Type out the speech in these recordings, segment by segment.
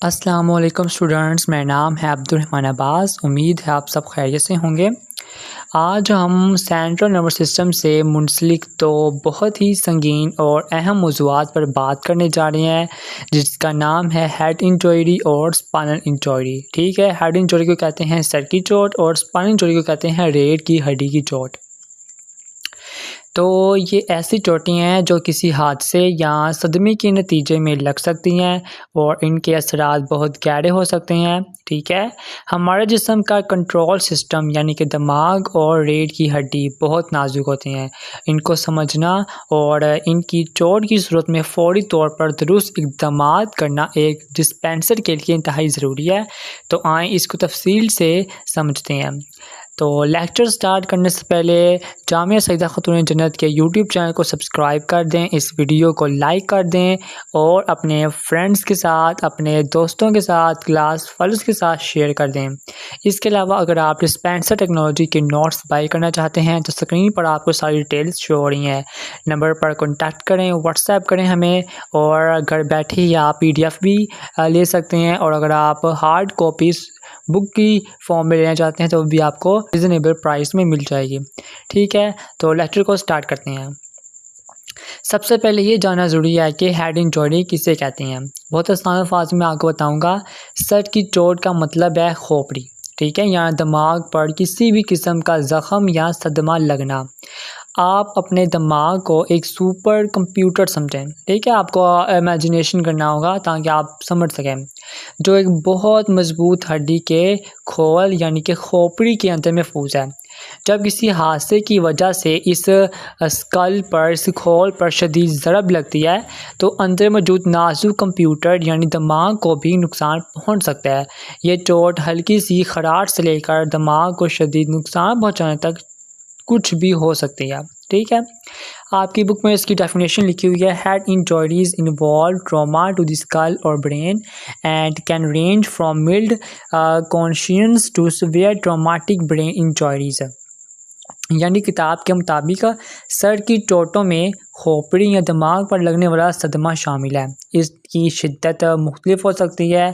अस्सलामुअलैकुम स्टूडेंट्स, मेरा नाम है अब्दुर्रहमान अब्बास। उम्मीद है आप सब खैरियत से होंगे। आज हम सेंट्रल नर्वस सिस्टम से मुंसलिक दो बहुत ही संगीन और अहम मौज़ूआत पर बात करने जा रहे हैं, जिसका नाम है हेड इंजरी और स्पाइनल इंजरी। ठीक है, हेड इंजरी को कहते हैं सर की चोट और स्पाइनल इंजरी को कहते हैं रीढ़ की हड्डी की चोट। तो ये ऐसी चोटें हैं जो किसी हादसे या सदमे के नतीजे में लग सकती हैं और इनके असरात बहुत गहरे हो सकते हैं। ठीक है, हमारे जिस्म का कंट्रोल सिस्टम यानी कि दिमाग और रीढ़ की हड्डी बहुत नाजुक होती हैं। इनको समझना और इनकी चोट की सूरत में फ़ौरी तौर पर दुरुस्त इक़दामात करना एक डिस्पेंसर के लिए इंतहाई ज़रूरी है। तो आएँ इसको तफसील से समझते हैं। तो लेक्चर स्टार्ट करने से पहले जामिया सईदा खातून जन्नत के यूट्यूब चैनल को सब्सक्राइब कर दें, इस वीडियो को लाइक कर दें और अपने फ्रेंड्स के साथ, अपने दोस्तों के साथ, क्लास फेलोज़ के साथ शेयर कर दें। इसके अलावा अगर आप डिस्पेंसर टेक्नोलॉजी के नोट्स बाई करना चाहते हैं तो स्क्रीन पर आपको सारी डिटेल्स शो हो रही हैं। नंबर पर कॉन्टैक्ट करें, व्हाट्सएप करें हमें, और घर बैठे ही आप PDF भी ले सकते हैं। और अगर आप हार्ड कॉपीज़ बुक की फॉर्म में लेना चाहते हैं तो भी आपको रिजनेबल प्राइस में मिल जाएगी। ठीक है, तो लेक्चर को स्टार्ट करते हैं। सबसे पहले ये जानना ज़रूरी है कि हेड इंजरी किसे कहते हैं। बहुत आसान अल्फाज में आपको बताऊंगा। सर की चोट का मतलब है खोपड़ी। ठीक है, यहाँ दिमाग पर किसी भी किस्म का ज़ख़म या सदमा लगना। आप अपने दिमाग को एक सुपर कंप्यूटर समझें। ठीक है, आपको इमेजिनेशन करना होगा ताकि आप समझ सकें, जो एक बहुत मज़बूत हड्डी के खोल यानी कि खोपड़ी के अंदर महफूज है। जब किसी हादसे की वजह से इस स्कल पर, इस खोल पर शदीद ज़रब लगती है तो अंदर मौजूद नाजुक कंप्यूटर यानी दिमाग को भी नुकसान पहुंच सकता है। ये चोट हल्की सी खराश से लेकर दिमाग को शदीद नुकसान पहुंचाने तक कुछ भी हो सकती है। ठीक है, आपकी बुक में इसकी डेफिनेशन लिखी हुई है। Head injuries involve trauma to the skull और brain and can range from mild conscious to severe traumatic brain injuries. यानी किताब के मुताबिक सर की चोटों में खोपड़ी या दिमाग पर लगने वाला सदमा शामिल है। इसकी शिद्दत मुख्तलिफ हो सकती है।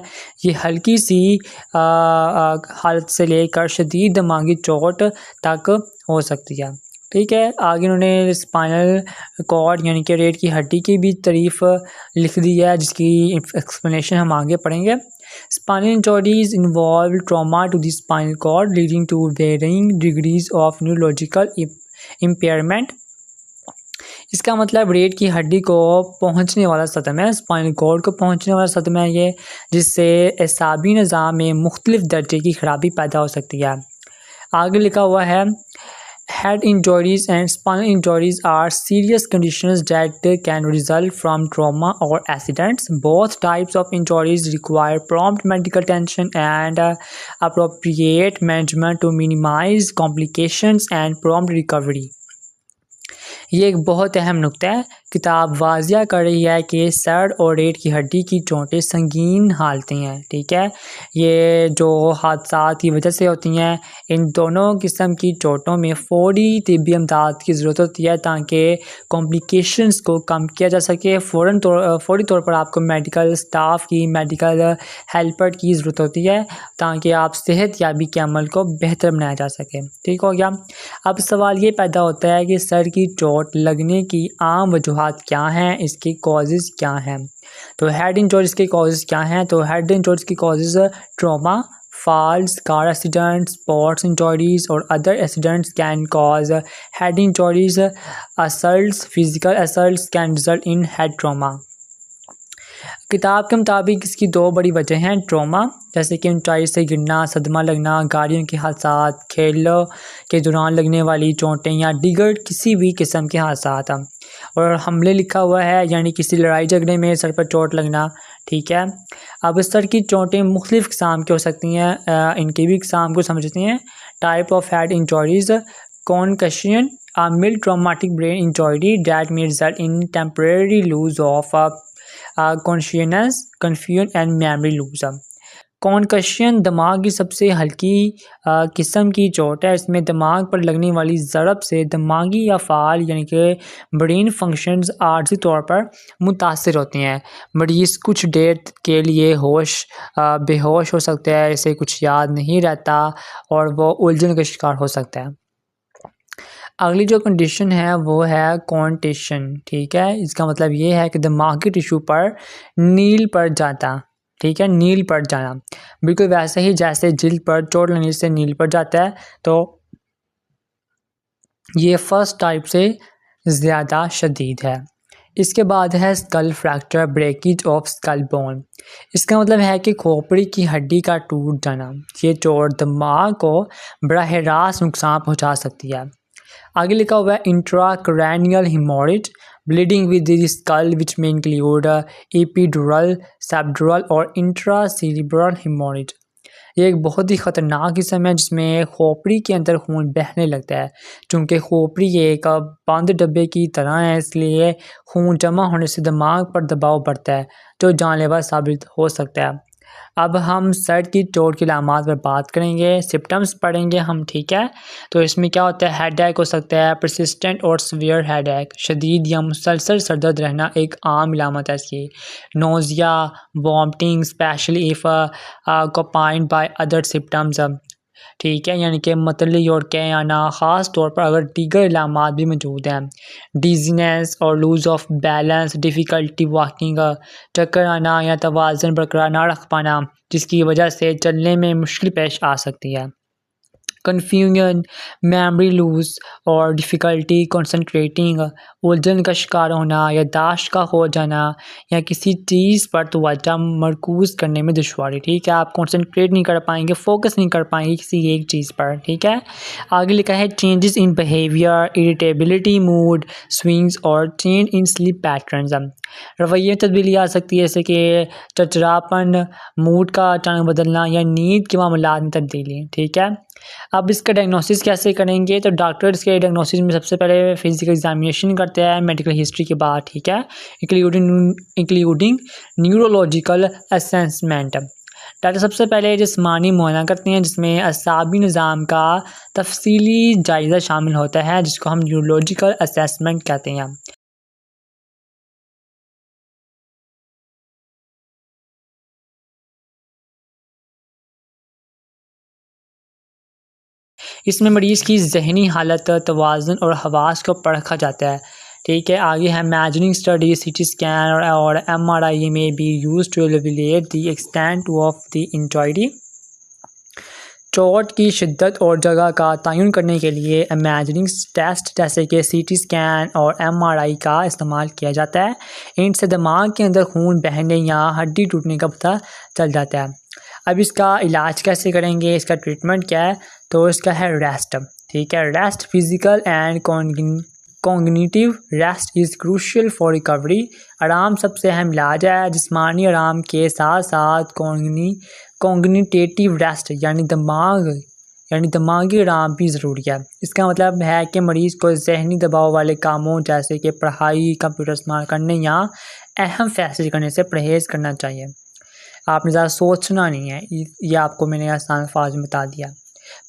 ये हल्की सी हालत से लेकर शदीद दिमागी चोट तक हो सकती है। ठीक है, आगे उन्होंने स्पाइनल कॉर्ड यानी कि रीढ़ की हड्डी की भी तारीफ लिख दी है, जिसकी एक्सप्लेनेशन हम आगे पढ़ेंगे। Spinal injuries involve trauma to the spinal cord leading to varying degrees of neurological impairment. इसका मतलब रीढ़ की हड्डी को पहुंचने वाला सदमा है, स्पाइनल कॉर्ड को पहुंचने वाला सदमा है ये, जिससे एसाबी निज़ाम में मुख्तलिफ दर्जे की खराबी पैदा हो सकती है। आगे लिखा हुआ है, head injuries and spinal injuries are serious conditions that can result from trauma or accidents. Both types of injuries require prompt medical attention and appropriate management to minimize complications and prompt recovery. ये एक बहुत अहम नुक्ता है। किताब वाज़िया कर रही है कि सर और रीढ़ की हड्डी की चोटें संगीन हालतें हैं। ठीक है, ये जो हादसा की वजह से होती हैं, इन दोनों किस्म की चोटों में फ़ौरी तिब्बी इमदाद की ज़रूरत होती है ताकि कॉम्प्लिकेशंस को कम किया जा सके। फ़ौरी तौर पर आपको मेडिकल स्टाफ की, मेडिकल हेल्पर की ज़रूरत होती है ताकि आप सेहतयाबी के अमल को बेहतर बनाया जा सके। ठीक हो गया। अब सवाल ये पैदा होता है कि सर की चोट लगने की आम वजूहात क्या हैं, इसके कॉजेज़ क्या हैं। तो हेड इंजरीज के कॉजेज़ क्या हैं? तो हेड इंजरीज के causes trauma, falls, car accidents, sports injuries or other accidents can cause head injuries. Assaults, physical assaults can result in head trauma. किताब के मुताबिक इसकी दो बड़ी वजह हैं। ट्रॉमा, जैसे कि ऊंचाई से गिरना, सदमा लगना, गाड़ियों के हादसात, खेलों के दौरान लगने वाली चोटें या दीगर किसी भी किस्म के हादसात। और हमले लिखा हुआ है, यानी किसी लड़ाई झगड़े में सर पर चोट लगना। ठीक है, अब सर की चोटें मुख्तलिफ किस्म की हो सकती हैं। इनकी भी किस्म को समझते हैं। Type of head injuries, concussion, a mild traumatic brain injury that may result in temporary loss of consciousness, confusion and memory loss. Concussion दिमाग की सबसे हल्की किस्म की चोट है। इसमें दिमाग पर लगने वाली ज़रब से दिमागी अफ़ाल यानी कि ब्रेन फंक्शंस आर्जी तौर पर मुतासर होते हैं। मरीज़ कुछ देर के लिए बेहोश हो सकता है, इसे कुछ याद नहीं रहता और वो उलझन का शिकार हो सकता है। अगली जो कंडीशन है वो है कॉन्टेशन, ठीक है। इसका मतलब ये है कि दिमागी टिश्यू पर नील पड़ जाता, ठीक है, नील पड़ जाना, बिल्कुल वैसे ही जैसे जिल्द पर चोट लगने से नील पड़ जाता है। तो ये फर्स्ट टाइप से ज़्यादा शदीद है। इसके बाद है skull fracture, breakage of skull bone. इसका मतलब है कि खोपड़ी की हड्डी का टूट जाना। ये चोट दिमाग को बराह रास्त नुकसान पहुंचा सकती है। आगे लिखा हुआ है intracranial haemorrhage, bleeding with the skull which में इंक्लूड एपिड्यूरल, सबड्यूरल और इंट्रासेरेब्रल हेमोरेज। ये एक बहुत ही ख़तरनाक किस्म है जिसमें खोपड़ी के अंदर खून बहने लगता है। चूँकि खोपड़ी एक बंद डब्बे की तरह है, इसलिए खून जमा होने से दिमाग पर दबाव बढ़ता है जो जानलेवा साबित हो सकता है। अब हम सर की चोट की अलामात पर बात करेंगे, सिम्पटम्स पढ़ेंगे हम, ठीक है। तो इसमें क्या होता है, हेडेक हो सकता है, परसिस्टेंट और सीवियर हेडेक, शदीद या मुसलसल सर दर्द रहना एक आम अलामत है इसकी। Nausea, vomiting specially if accompanied by other symptoms, ठीक है, यानी कि मतली और कै आना, ख़ास तौर पर अगर दीगर अलामात भी मौजूद हैं। डिज़ीनेस और loss of balance, difficulty walking, चक्कर आना या तवाज़ुन बरकरार ना रख पाना, जिसकी वजह से चलने में मुश्किल पेश आ सकती है। कन्फ्यूजन, मेमोरी लूज़ और डिफ़िकल्टी कंसंट्रेटिंग, उलझन का शिकार होना, याददाश्त का खो जाना या किसी चीज़ पर तवज्जो मरकूज़ करने में दुश्वारी, ठीक है। आप कंसंट्रेट नहीं कर पाएंगे, फोकस नहीं कर पाएंगे किसी एक चीज़ पर, ठीक है। आगे लिखा है changes in behaviour, irritability, mood swings और चेंज इन स्लीप पैटर्न्स। रवैये में तब्दीली आ सकती है, जैसे कि चिड़चिड़ापन, मूड का अचानक बदलना या नींद के मामलात में तब्दीली, ठीक है। अब इसका डायग्नोसिस कैसे करेंगे, तो डॉक्टर इसके डायग्नोसिस में सबसे पहले फिजिकल एग्जामिनेशन करते हैं मेडिकल हिस्ट्री के बाद, ठीक है, इंक्लूडिंग न्यूरोलॉजिकल असेसमेंट। डॉक्टर सबसे पहले जिस्मानी मुआयना करते हैं जिसमें असाबी निज़ाम का तफसीली जायज़ा शामिल होता है, जिसको हम न्यूरोलॉजिकल असेसमेंट कहते हैं। इसमें मरीज़ की ज़हनी हालत, तवाज़ुन और हवास को परखा जाता है, ठीक है। आगे है इमेजिंग स्टडी, सीटी स्कैन और MRI may be used to evaluate the extent of the injury. चोट की शिद्दत और जगह का तयन करने के लिए इमेजिंग टेस्ट जैसे कि सीटी स्कैन और एमआरआई का इस्तेमाल किया जाता है। इनसे दिमाग के अंदर खून बहने या हड्डी टूटने का पता चल जाता है। अब इसका इलाज कैसे करेंगे, इसका ट्रीटमेंट क्या है, तो इसका है रेस्ट, ठीक है। Rest, physical and cognitive rest is crucial for recovery. आराम सबसे अहम इलाज है। जिस्मानी आराम के साथ साथ कॉग्निटिव रेस्ट यानी दिमागी आराम भी ज़रूरी है। इसका मतलब है कि मरीज़ को जहनी दबाव वाले कामों जैसे कि पढ़ाई, कंप्यूटर इस्तेमाल करने या अहम फैसले करने से परहेज़ करना चाहिए। आपने ज़्यादा सोचना नहीं है, ये आपको मैंने आसान अल्फाज में बता दिया।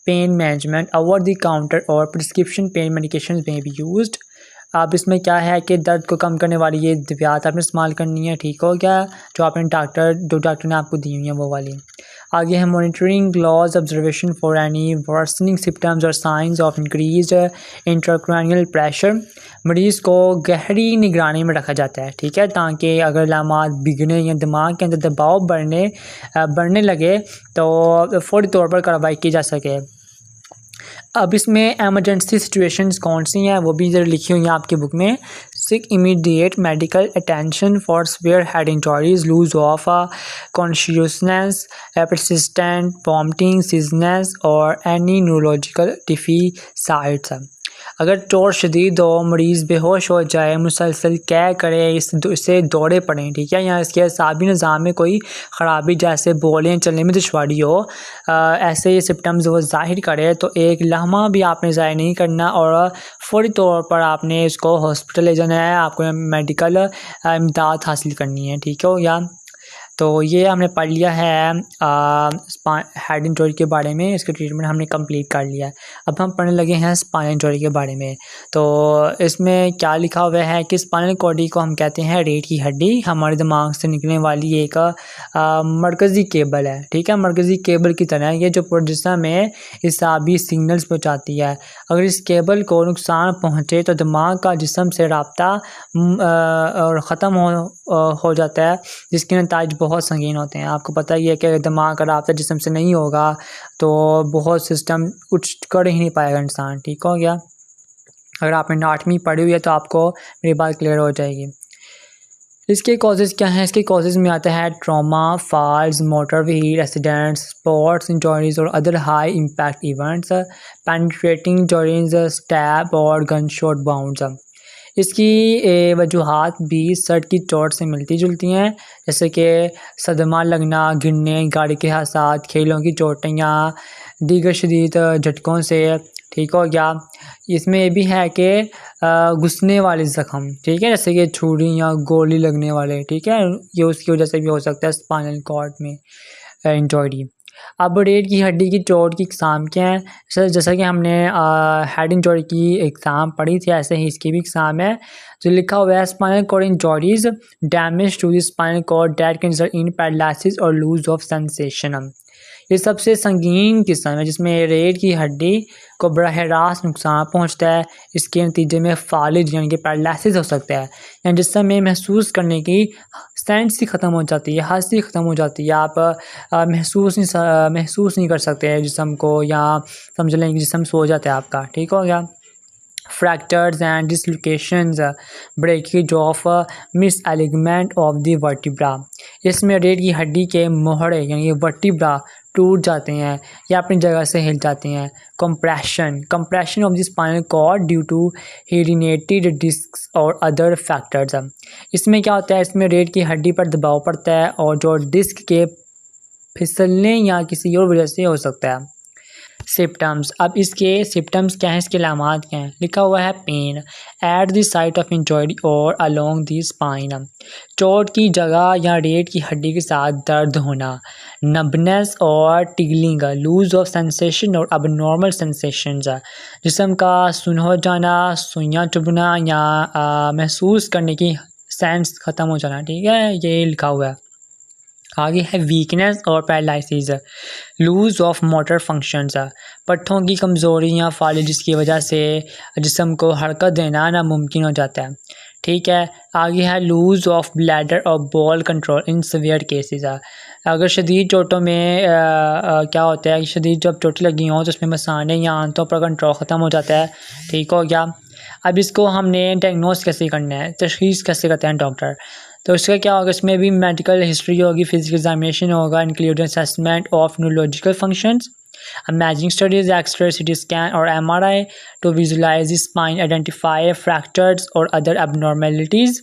Pain management, over the counter और प्रिस्क्रिप्शन पेन मेडिकेशंस में भी यूज्ड। अब इसमें क्या है कि दर्द को कम करने वाली ये दवाइयाँ आपने इस्तेमाल करनी है, ठीक हो गया, जो डॉक्टर ने आपको दी हुई है वो वाली। आगे है monitoring, close observation for any worsening symptoms और science of increased intracranial pressure. मरीज़ को गहरी निगरानी में रखा जाता है, ठीक है, ताकि अगर अलामात बिगड़ने या दिमाग के अंदर दबाव बढ़ने लगे तो फौरी तौर पर कार्रवाई की जा सके। अब इसमें एमरजेंसी सिचुएशंस कौन सी हैं वो भी इधर लिखी हुई हैं आपकी बुक में। Seek immediate medical attention for severe head injuries, loss of consciousness, persistent vomiting, seizures और एनी न्यूरोलॉजिकल डिफिसाइट्स। अगर चोट शदीद हो, मरीज़ बेहोश हो जाए, मुसलसल कै करे, इससे दौड़े पड़ें, ठीक है, या इसके असाबी निज़ाम में कोई ख़राबी जैसे बोलें, चलने में दुश्वारी हो, ऐसे सिम्पटम्स वो ज़ाहिर करे, तो एक लम्हा भी आपने ज़ाहिर नहीं करना और फ़ौरी तौर पर आपने इसको हॉस्पिटल ले जाना है। आपको मेडिकल इमदाद हासिल करनी है, ठीक है, या तो ये हमने पढ़ लिया है हेड इंजरी के बारे में, इसके ट्रीटमेंट हमने कंप्लीट कर लिया है। अब हम पढ़ने लगे हैं स्पाइनल इंजरी के बारे में। तो इसमें क्या लिखा हुआ है कि स्पाइनल कॉर्ड को हम कहते हैं रीढ़ की हड्डी। हमारे दिमाग से निकलने वाली एक मरकज़ी केबल है, ठीक है, मरकज़ी केबल की तरह ये जो पूरे जिस्म में इसाबी सिग्नल्स पहुँचाती है। अगर इस केबल को नुकसान पहुँचे तो दिमाग का जिस्म से रब्ता और ख़त्म हो जाता है, जिसके नताइज बहुत संगीन होते हैं। आपको पता ही है कि अगर दिमाग का रब्ता जिस्म से नहीं होगा तो बहुत सिस्टम कुछ कर ही नहीं पाएगा इंसान, ठीक हो गया। अगर आपने एनाटॉमी पढ़ी हुई है तो आपको मेरी बात क्लियर हो जाएगी। इसके कॉजेज़ क्या हैं? इसके कॉजेज़ में आता है trauma, falls, motor wheel accidents, sports injuries और other high impact events, penetrating injuries, stab और गन शॉट बाउंड्स। इसकी वजूहात भी सर की चोट से मिलती जुलती हैं, जैसे कि सदमा लगना, गिरने, गाड़ी के हादसात, खेलों की चोटें या दीगर शदीद झटकों से, ठीक हो गया। इसमें ये भी है कि घुसने वाले ज़ख्म, ठीक है, जैसे कि छुरी या गोली लगने वाले, ठीक है, ये उसकी वजह से भी हो सकता है स्पाइनल कॉर्ड में इंजरी। अब रीढ़ की हड्डी की चोट की इकसाम क्या है? जैसा कि हमने हेड इंजरी की एग्ज़ाम पढ़ी थी, ऐसे ही इसकी भी इकसाम है। जो लिखा हुआ है spinal cord injuries damage to the spinal cord that can result in paralysis और लूज ऑफ सेंसेशन। ये सबसे संगीन किस्म है जिसमें रीढ़ की हड्डी को बराह रास्त नुकसान पहुंचता है। इसके नतीजे में फालिज यानी कि पैरालिसिस हो सकता है, यानी जिसमें में महसूस करने की सेंस ही ख़त्म हो जाती है, हद ही ख़त्म हो जाती है। आप महसूस नहीं कर सकते जिस्म को, या समझ लें कि जिस्म सो जाता है आपका, ठीक हो गया। Fractures and dislocations, breakage of misalignment of the vertebra. इसमें रीढ़ की हड्डी के मोहरे यानी वर्टिब्रा टूट जाते हैं या अपनी जगह से हिल जाते हैं। Compression of the spinal cord due to herniated discs और अदर फैक्टर्स। इसमें क्या होता है? इसमें रीढ़ की हड्डी पर दबाव पड़ता है और जो डिस्क के फिसलने या किसी और वजह से हो सकता है। सिम्पटम्स, अब इसके सिम्पटम्स क्या हैं, इसके अलामात क्या हैं? लिखा हुआ है pen at the site of injury और अलोंग द स्पाइन, चोट की जगह या रीढ़ की हड्डी के साथ दर्द होना, नबनेस और टिगलिंग, लूज ऑफ सेंसेशन और अबनॉर्मल सेंसेशंस, जिस्म का सुन हो जाना, सुइयां चुभना या महसूस करने की सेंस ख़त्म हो जाना, ठीक है, ये लिखा हुआ है। आगे है वीकनेस और paralysis, loss of motor functions, पट्ठों की कमज़ोरी या फालिज जिसकी वजह से जिस्म को हरकत देना नामुमकिन हो जाता है, ठीक है। आगे है लूज ऑफ ब्लैडर और ball control in severe cases. अगर शदीद चोटों में क्या होता है, शदीद जब चोटें लगी हों तो उसमें मसाने या आंतों पर कंट्रोल ख़त्म हो जाता है, ठीक हो गया। अब इसको हमने डायग्नोस कैसे करना है, तशख़ीस कैसे करते हैं डॉक्टर? तो इसका क्या होगा, इसमें भी मेडिकल हिस्ट्री होगी, फिजिकल एग्जामिनेशन होगा, including assessment of neurological functions, imaging studies, x-ray, CT scan और MRI to visualise the spine, identify fractures और अदर एबनॉर्मेलिटीज़।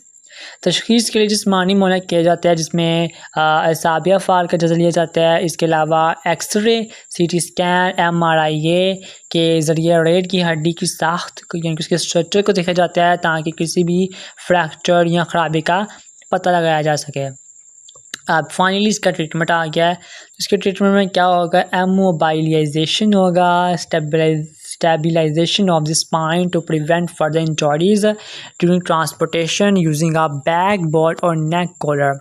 तशख़ीस के लिए जिस्मानी मुआयना किया जाता है जिसमें असाबिया फ़ाल का जायज़ा लिया जाता है। इसके अलावा एक्सरे, सीटी स्कैन, एमआरआई के ज़रिए रीढ़ की हड्डी की साख्त यानी कि उसके स्ट्रक्चर को देखा जाता है ताकि किसी भी फ्रैक्चर या ख़राबी का पता लगाया जा सके। अब फाइनली इसका ट्रीटमेंट आ गया है। इसके ट्रीटमेंट में क्या होगा, एमोबाइलाइजेशन होगा, stabilization of the spine to prevent further injuries during transportation using a back board और नेक कॉलर।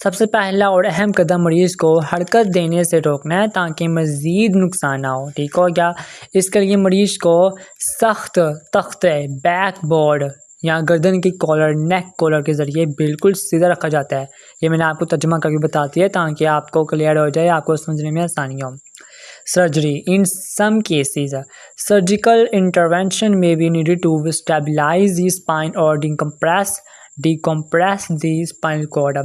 सबसे पहला और अहम कदम मरीज़ को हरकत देने से रोकना है ताकि मज़ीद नुकसान ना हो, ठीक हो गया। इसके लिए मरीज़ को सख्त तख्ते, बैक बोर्ड या गर्दन की कॉलर, नेक कॉलर के ज़रिए बिल्कुल सीधा रखा जाता है। ये मैंने आपको तर्जुमा करके बताती है ताकि आपको क्लियर हो जाए, आपको समझने में आसानी हो। Surgery, in some cases surgical intervention may be needed to stabilize the spine और डिकम्प्रेस द स्पाइनल कॉर्ड।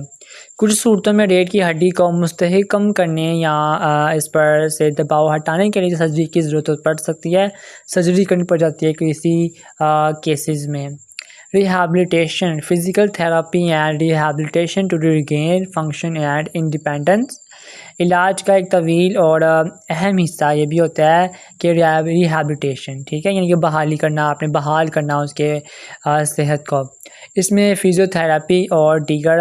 कुछ सूरतों में रीढ़ की हड्डी को मुस्तहकम करने या इस पर से दबाव हटाने के लिए सर्जरी की ज़रूरत पड़ सकती है, सर्जरी करनी पड़ जाती है किसी केसेस में। Rehabilitation, physical therapy and rehabilitation to regain function and independence. इलाज का एक तवील और अहम हिस्सा ये भी होता है कि रिहैबिलिटेशन, ठीक है, यानी कि बहाली करना, आपने बहाल करना उसके सेहत को। इसमें फ़िज़ियोथेरेपी और दीगर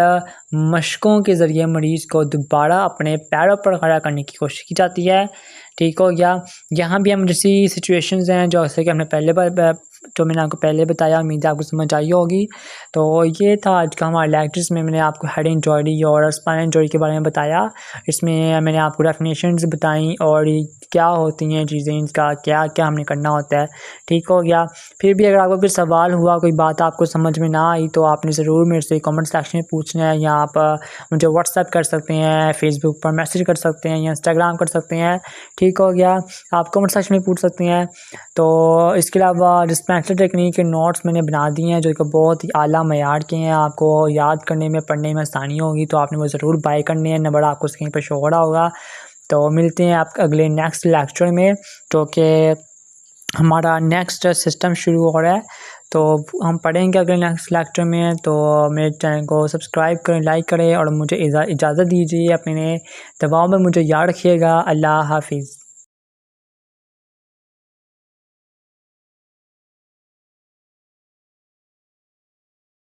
मशकों के ज़रिए मरीज़ को दोबारा अपने पैरों पर खड़ा करने की कोशिश की जाती है। ठीक हो गया। यहाँ भी हम जैसी सिचुएशंस हैं जैसे कि हमने पहले जो मैंने आपको पहले बताया, उम्मीद है आपको समझ आई होगी। तो ये था आज का हमारा लेक्चर, जिसमें मैंने आपको हेड इंजरी और स्पाइन इंजरी के बारे में बताया। इसमें मैंने आपको डेफिनेशंस बताई और ये क्या होती हैं चीज़ें, इनका क्या-क्या हमने करना होता है। ठीक हो गया। फिर भी अगर आपको कोई सवाल हुआ, कोई बात आपको समझ में ना आई, तो आपने ज़रूर मेरे से कमेंट सेक्शन में पूछना है, या आप मुझे व्हाट्सएप कर सकते हैं, फेसबुक पर मैसेज कर सकते हैं या इंस्टाग्राम कर सकते हैं। ठीक हो गया। आप कमेंट सेक्शन में पूछ सकते हैं। तो इसके अलावा डिस्पेंसर टेक्निक के नोट्स मैंने बना दिए हैं जो कि बहुत ही आला मयार के हैं, आपको याद करने में, पढ़ने में आसानी होगी, तो आपने वो ज़रूर बाय करने हैं। नंबर आपको स्क्रीन पर शो हो रहा होगा। तो मिलते हैं आप अगले नेक्स्ट लेक्चर में, जो कि हमारा नेक्स्ट सिस्टम शुरू हो रहा है। तो हम पढ़ेंगे अगले नेक्स्ट लेक्चर में। तो मेरे चैनल को सब्सक्राइब करें, लाइक करें और मुझे इजाज़त दीजिए। अपने दवाओं में मुझे याद रखिएगा। अल्लाह हाफ़िज़।